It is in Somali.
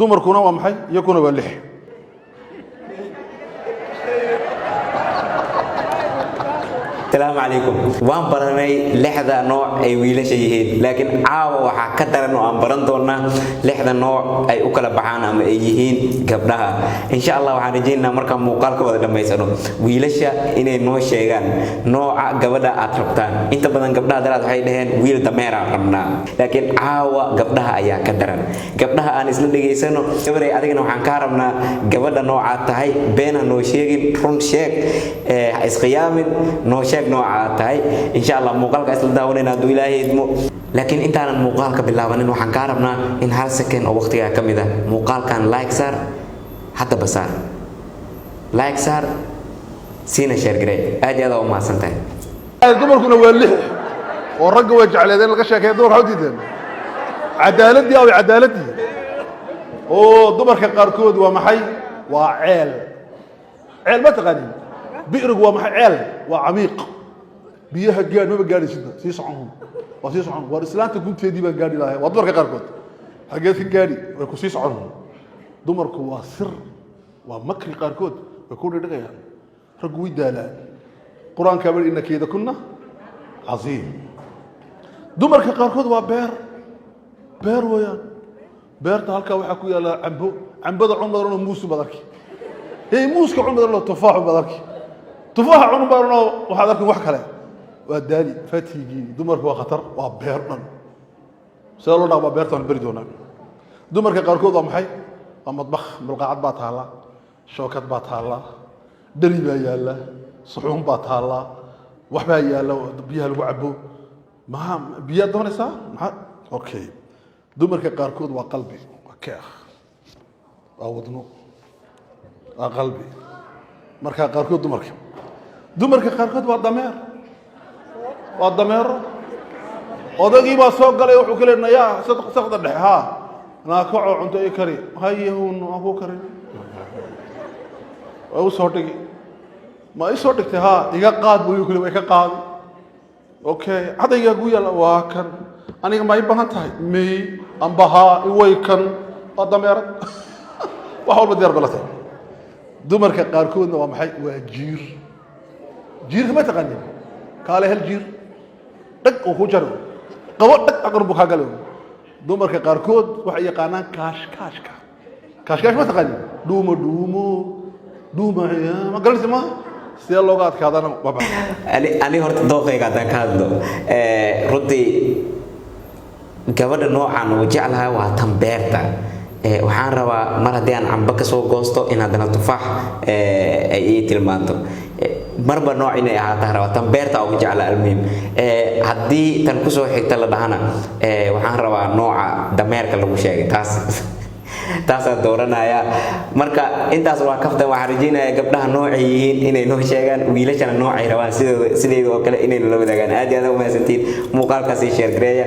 dumarkuna waa maxay iyakuna waa lix السلام عليكم وان برناي لحظة نوع أي ويلا شيء لكن عاو وحكتر إنه أم برندونا لحظة نوع أي أكل بعانا أم أيهين قبلها إن شاء الله وحنجينا مركب مقالك ولا لما يسألوا ويلا شيء إنه نوع شيئان نوع قبلها أتربتان أنت بدن قبلها درات هاي لهن ويل دميرة رمنا لكن عاو قبلها أيها كدرن قبلها أنا إسلام دقي سنو كبري أديك نوع كارمنا قبلها نوع تهاي بين نوع شيء رون شيء إسقيامين نوع شيء نوعا تاي إن شاء الله مقالك أسل داوننا دو إلهي إدمو لكن إنت أنا مقالك بالله وحن كاربنا إن هل سكن أو وقتها كميدا مقال كان لايك سار حتى بسار لايك سار سينا شير جري أجي هذا وما سنتين dumarkuna waa lix oo ragga way jecleedeen laga sheekay dumar hawdideen cadaaladii oo cadaaladii oo dumarka qaarkood waa maxay waa ceel ma taqaaniin bi'rigu waa maxay ceel waa camiiq biyaha gaad ma gaadhaysid si socon war islaanta gunteedii baa gaadhi lahayd waa dumarka qaarkood hageed ka gaadhi way ku sii socon dumarku waa sir waa makri qaarkood way ku dhigayaan rag way daalaan quraanka bari inna keeda kunna aziim dumarka qaarkood waa beer weeyaan beerta halka waxa ku yaala cambada cunbarno muusu badarki muuska cunbarno tufaax badarki tufaaxa cunbarno waxa dadku wax kale waa daali fatigi dumarku waa khatar waa beer dhan soo loo dhaaqo beertan bari doonaa dumarka qaarkood waa maxay waa madbax mulqaacad baa taala shookad baa taala dari baa yaala suxuun baa taala wax baa yaala biyaha lagu cabo ma biya doonaysa okay dumarka qaarkood waa qalbi waa keex waa wadno waa qalbi marka qaarkood dumarka qaarkood waa dameero odagii baa soo galay wuxuu kale nayaa sadaqada dhex ha na kaco cunto ay kari hayuun aku kari oo soo dhigi ma ay soo dhigtay ha iga qaad buu kale way ka qaad okay adayga gu yala waa kan aniga ma ay baahan tahay may ambaha way kan oo dameero waxa uu diyaar balatay dumarka qaarkoodna waa maxay waa jiir ma taqaaniin kaale hal jiir dhag oo ku jaro qabo dhag aqrbu ka galo dumarka qaarkood waxa yaqaanaan kaashka ma taqaaniin dhuuma ma garanaysa ma sidee looga adkaadana waba ani horta dooqayga hadaan ka hadlo runtii gabadha noocan oo jeclahay waa tan beerta waxaan rabaa mar haddii aan camba ka soo goosto in haddana tufaax ay ii tilmaanto marba nooc inay ahaataa rabaa tan beerta ugu jeclaa almuhim haddii tan kusoo xigta la dhahana waxaan rabaa nooca dameerka lagu sheegay taasaan dooranaya marka intaas waa kaftan waxaan rajaynayaa gabdhaha noocay yihiin inay noo sheegaan wiilashana noocay rabaan sideeda oo kale inay la wadaagaan aad iyo aad u mahadsantiin muuqaalkaasi sheer gareeya